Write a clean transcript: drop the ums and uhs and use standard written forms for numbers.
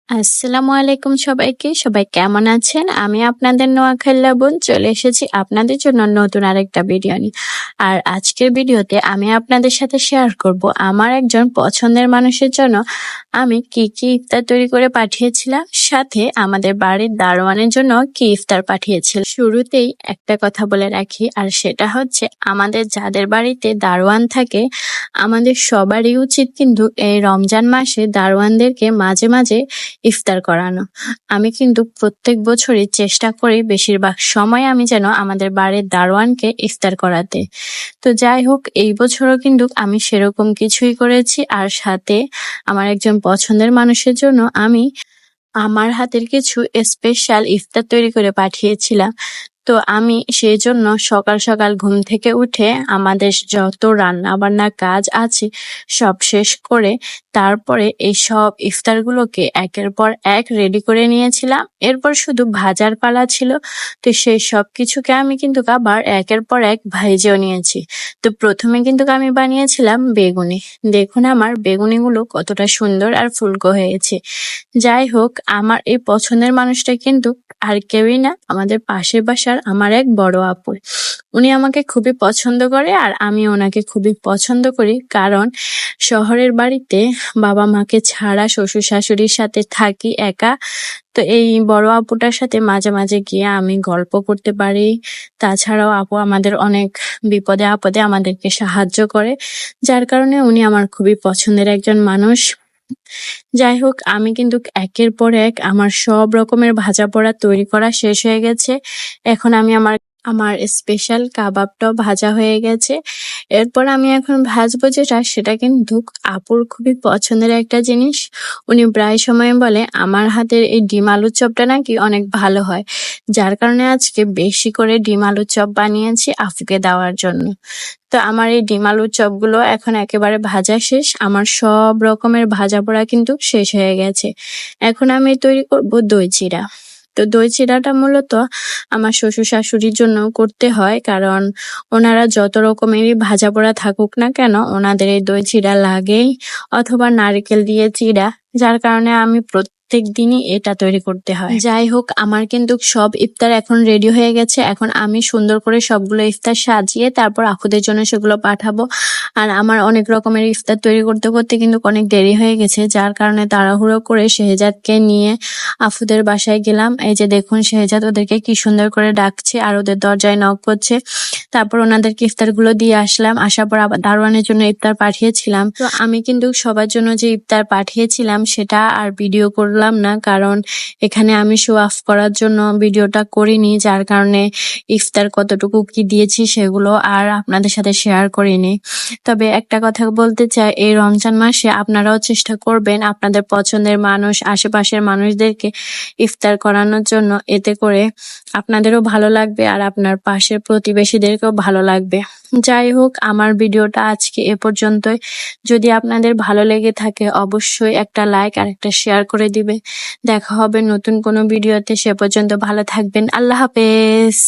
আসসালামু আলাইকুম সবাইকে। সবাই কেমন আছেন? আমি আপনাদের নোয়াখাইল্লা বোন চলে এসেছি আপনাদের জন্য নতুন আরেকটা ভিডিও নিয়ে। আর আজকের ভিডিওতে আমি আপনাদের সাথে শেয়ার করব আমার একজন পছন্দের মানুষের জন্য আমি কি ইফতার তৈরি করে পাঠিয়েছিলাম, সাথে আমাদের বাড়ির দারোয়ানের জন্য কি ইফতার পাঠিয়েছিলাম। শুরুতেই একটা কথা বলে রাখি, আর সেটা হচ্ছে আমাদের যাদের বাড়িতে দারোয়ান থাকে আমাদের সবারই উচিত কিন্তু এই রমজান মাসে দারোয়ানদেরকে মাঝে মাঝে ইফতার করানো। আমি কিন্তু প্রত্যেক বছরই চেষ্টা করি বেশিরভাগ সময় আমি যেন আমাদের বাড়ির দারোয়ানকে ইফতার করাতে। তো যাই হোক, এই বছরও কিন্তু আমি সেরকম কিছুই করেছি, আর সাথে আমার একজন পছন্দের মানুষের জন্য আমি আমার হাতের কিছু স্পেশাল ইফতার তৈরি করে পাঠিয়েছিলাম। তো আমি সেই জন্য সকাল সকাল ঘুম থেকে উঠে আমাদের যত রান্না বান্না কাজ আছে সব শেষ করে তারপরে এই সব ইফতারগুলোকে একের পর এক রেডি করে নিয়েছিলাম। এরপর শুধু ভাজার পালা ছিল, তো সেই সব কিছুকে আমি কিন্তু আবার একের পর এক ভাইজেও নিয়েছি। তো প্রথমে কিন্তু আমি বানিয়েছিলাম বেগুনি। দেখুন আমার বেগুনিগুলো কতটা সুন্দর আর ফুলকো হয়েছে। যাই হোক, আমার এই পছন্দের মানুষটা কিন্তু আর কেউই না, আমাদের পাশের বাসার আমার এক বড় আপু। উনি আমাকে খুবই পছন্দ করে আর আমি ওনাকে খুবই পছন্দ করি, কারণ শহরের বাড়িতে বাবা মাকে ছাড়া শ্বশুর শাশুড়ির সাথে থাকি একা। তো এই বড় আপুটার সাথে মাঝে মাঝে গিয়ে আমি গল্প করতে পারি। তাছাড়াও আপু আমাদের অনেক বিপদে আপদে আমাদেরকে সাহায্য করে, যার কারণে উনি আমার খুবই পছন্দের একজন মানুষ। যাই হোক, আমি কিন্তু একের পর এক আমার সব রকমের ভাজা পোড়া তৈরি করা শেষ হয়ে গেছে। এখন আমি আমার আমার স্পেশাল কাবাবটাও ভাজা হয়ে গেছে। এরপর আমি এখন ভাজবো যেটা, সেটা কিন্তু আপুর খুবই পছন্দের একটা জিনিস। উনি প্রায় সময় বলে আমার হাতের এই ডিম আলুর চপটা নাকি অনেক ভালো হয়, যার কারণে আজকে বেশি করে ডিম আলুর চপ বানিয়েছি আপুকে দেওয়ার জন্য। তো আমার এই ডিম আলুর চপগুলো এখন একেবারে ভাজা শেষ, আমার সব রকমের ভাজা পোড়া কিন্তু শেষ হয়ে গেছে। এখন আমি তৈরি করব দই চিড়া। তো দই চিড়াটা মূলত আমার শ্বশুর শাশুড়ির জন্য করতে হয়, কারণ ওনারা যত রকমেরই ভাজা পোড়া থাকুক না কেন ওনাদের এই দই চিড়া লাগেই, অথবা নারকেল দিয়ে চিড়া, যার কারণে আমি প্রত্যেক দিনই এটা তৈরি করতে হয়। যাই হোক, আমার কিন্তু সব ইফতার এখন রেডি হয়ে গেছে। এখন আমি সুন্দর করে সবগুলো ইফতার সাজিয়ে তারপর আপুদের জন্য সেগুলো পাঠাবো। আর আমার অনেক রকমের ইফতার তৈরি করতে করতে কিন্তু অনেক দেরি হয়ে গেছে, যার কারণে তাড়াহুড়ো করে শেহজাদকে নিয়ে আফুদের বাসায় গেলাম। এই যে দেখুন শেহজাদ ওদেরকে কি সুন্দর করে ডাকছে আর ওদের দরজায় নক করছে। তারপর ওনাদেরকে ইফতার গুলো দিয়ে আসলাম। আসার পর আবার দারোয়ানের জন্য ইফতার পাঠিয়েছিলাম। তো আমি কিন্তু সবার জন্য যে ইফতার পাঠিয়েছিলাম সেটা আর ভিডিও করলাম না, কারণ এখানে আমি শো অফ করার জন্য ভিডিওটা করিনি, যার কারণে ইফতার কতটুকু কি দিয়েছি সেগুলো আর আপনাদের সাথে শেয়ার করিনি। তবে একটা কথা বলতে চাই, এই রমজান মাসে আপনারাও চেষ্টা করবেন আপনাদের পছন্দের মানুষ আশেপাশের মানুষদেরকে ইফতার করানোর জন্য। এতে করে আপনাদেরও ভালো লাগবে আর আপনার পাশের প্রতিবেশীদেরকেও ভালো লাগবে। যাই হোক, আমার ভিডিওটা আজকে এ পর্যন্তই। যদি আপনাদের ভালো লেগে থাকে অবশ্যই একটা লাইক আর একটা শেয়ার করে দিবে। দেখা হবে নতুন কোনো ভিডিওতে, সে পর্যন্ত ভালো থাকবেন। আল্লাহ হাফেজ।